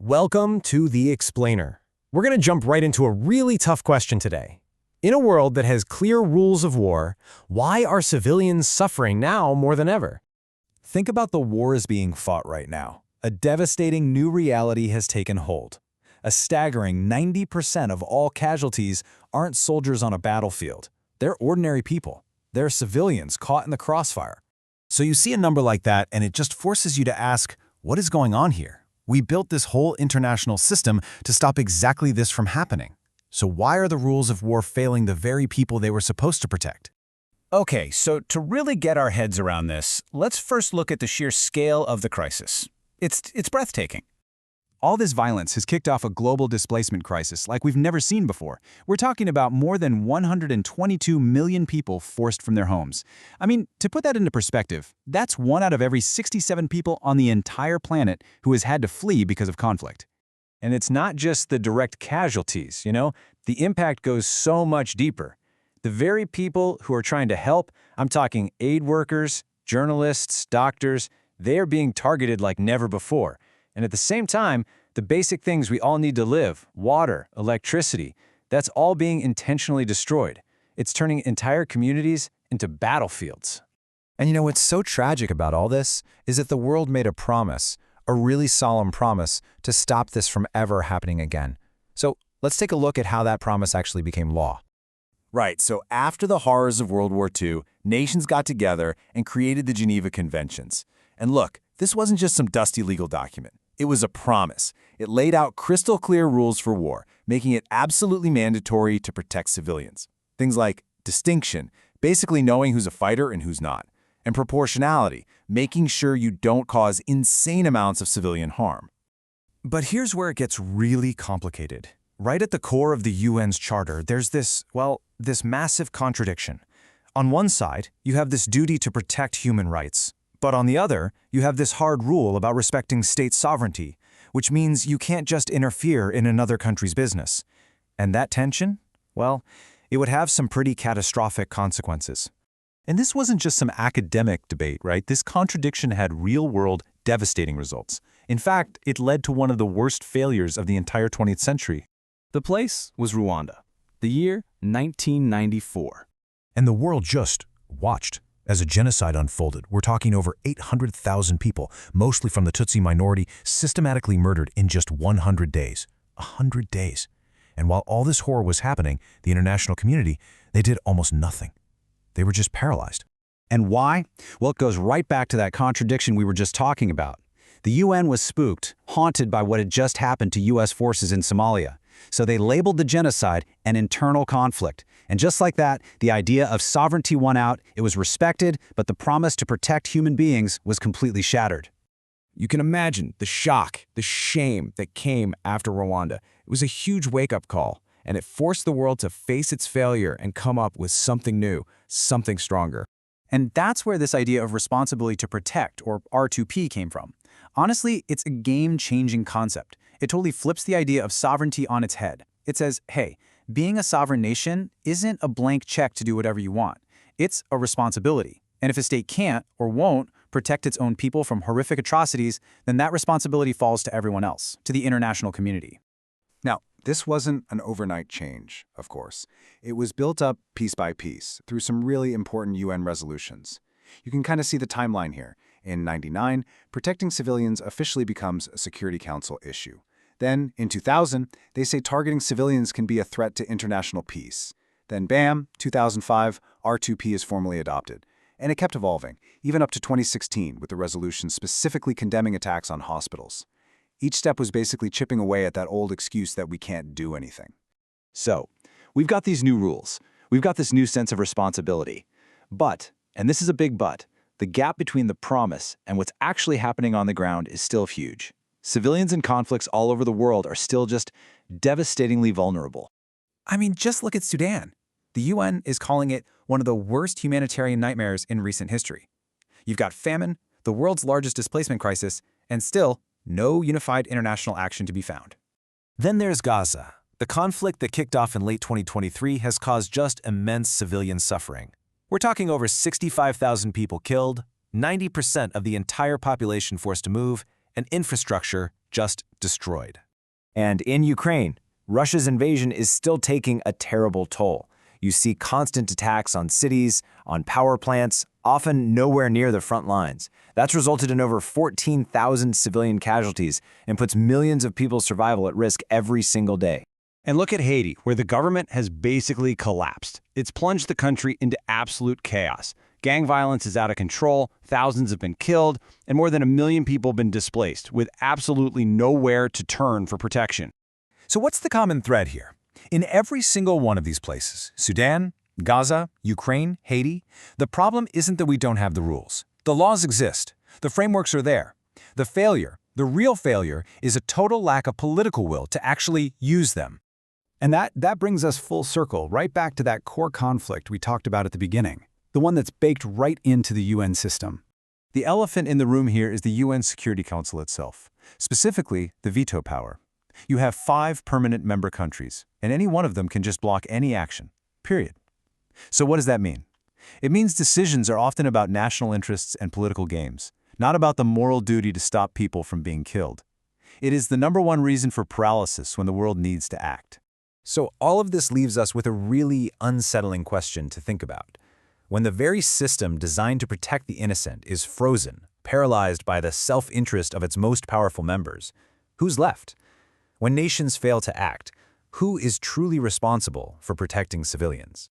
Welcome to The Explainer. We're going to jump right into a really tough question today. In a world that has clear rules of war, why are civilians suffering now more than ever? Think about the wars being fought right now. A devastating new reality has taken hold. A staggering 90% of all casualties aren't soldiers on a battlefield. They're ordinary people. They're civilians caught in the crossfire. So you see a number like that, and it just forces you to ask, what is going on here? We built this whole international system to stop exactly this from happening. So why are the rules of war failing the very people they were supposed to protect? Okay, so to really get our heads around this, let's first look at the sheer scale of the crisis. It's breathtaking. All this violence has kicked off a global displacement crisis like we've never seen before. We're talking about more than 122 million people forced from their homes. I mean, to put that into perspective, that's 1 out of every 67 people on the entire planet who has had to flee because of conflict. And it's not just the direct casualties, The impact goes so much deeper. The very people who are trying to help, I'm talking aid workers, journalists, doctors, they are being targeted like never before. And at the same time, the basic things we all need to live, water, electricity, that's all being intentionally destroyed. It's turning entire communities into battlefields. And what's so tragic about all this is that the world made a promise, a really solemn promise, to stop this from ever happening again. So let's take a look at how that promise actually became law. Right, so after the horrors of World War II, nations got together and created the Geneva Conventions. And look, this wasn't just some dusty legal document. It was a promise. It laid out crystal clear rules for war, making it absolutely mandatory to protect civilians. Things like distinction, basically knowing who's a fighter and who's not, and proportionality, making sure you don't cause insane amounts of civilian harm. But here's where it gets really complicated. Right at the core of the UN's charter, there's this massive contradiction. On one side, you have this duty to protect human rights. But on the other, you have this hard rule about respecting state sovereignty, which means you can't just interfere in another country's business. And that tension? Well, it would have some pretty catastrophic consequences. And this wasn't just some academic debate, right? This contradiction had real-world, devastating results. In fact, it led to one of the worst failures of the entire 20th century. The place was Rwanda, the year 1994. And the world just watched as a genocide unfolded. We're talking over 800,000 people, mostly from the Tutsi minority, systematically murdered in just 100 days. 100 days. And while all this horror was happening, the international community, they did almost nothing. They were just paralyzed. And why? Well, it goes right back to that contradiction we were just talking about. The UN was spooked, haunted by what had just happened to U.S. forces in Somalia. So they labeled the genocide an internal conflict. And just like that, the idea of sovereignty won out, it was respected, but the promise to protect human beings was completely shattered. You can imagine the shock, the shame that came after Rwanda. It was a huge wake-up call, and it forced the world to face its failure and come up with something new, something stronger. And that's where this idea of responsibility to protect, or R2P, came from. Honestly, it's a game-changing concept. It totally flips the idea of sovereignty on its head. It says, hey, being a sovereign nation isn't a blank check to do whatever you want. It's a responsibility. And if a state can't or won't protect its own people from horrific atrocities, then that responsibility falls to everyone else, to the international community. Now, this wasn't an overnight change, of course. It was built up piece by piece through some really important UN resolutions. You can kind of see the timeline here. In '99, protecting civilians officially becomes a Security Council issue. Then, in 2000, they say targeting civilians can be a threat to international peace. Then, bam, 2005, R2P is formally adopted. And it kept evolving, even up to 2016, with the resolution specifically condemning attacks on hospitals. Each step was basically chipping away at that old excuse that we can't do anything. So, we've got these new rules. We've got this new sense of responsibility. But, and this is a big but, the gap between the promise and what's actually happening on the ground is still huge. Civilians in conflicts all over the world are still just devastatingly vulnerable. I mean, just look at Sudan. The UN is calling it one of the worst humanitarian nightmares in recent history. You've got famine, the world's largest displacement crisis, and still no unified international action to be found. Then there's Gaza. The conflict that kicked off in late 2023 has caused just immense civilian suffering. We're talking over 65,000 people killed, 90% of the entire population forced to move, and infrastructure just destroyed. And in Ukraine, Russia's invasion is still taking a terrible toll. You see constant attacks on cities, on power plants, often nowhere near the front lines. That's resulted in over 14,000 civilian casualties and puts millions of people's survival at risk every single day. And look at Haiti, where the government has basically collapsed. It's plunged the country into absolute chaos. Gang violence is out of control, thousands have been killed, and more than 1 million people have been displaced, with absolutely nowhere to turn for protection. So what's the common thread here? In every single one of these places, Sudan, Gaza, Ukraine, Haiti, the problem isn't that we don't have the rules. The laws exist. The frameworks are there. The failure, the real failure, is a total lack of political will to actually use them. And that brings us full circle, right back to that core conflict we talked about at the beginning, the one that's baked right into the UN system. The elephant in the room here is the UN Security Council itself, specifically the veto power. You have 5 permanent member countries, and any one of them can just block any action, period. So what does that mean? It means decisions are often about national interests and political games, not about the moral duty to stop people from being killed. It is the #1 reason for paralysis when the world needs to act. So all of this leaves us with a really unsettling question to think about. When the very system designed to protect the innocent is frozen, paralyzed by the self-interest of its most powerful members, who's left? When nations fail to act, who is truly responsible for protecting civilians?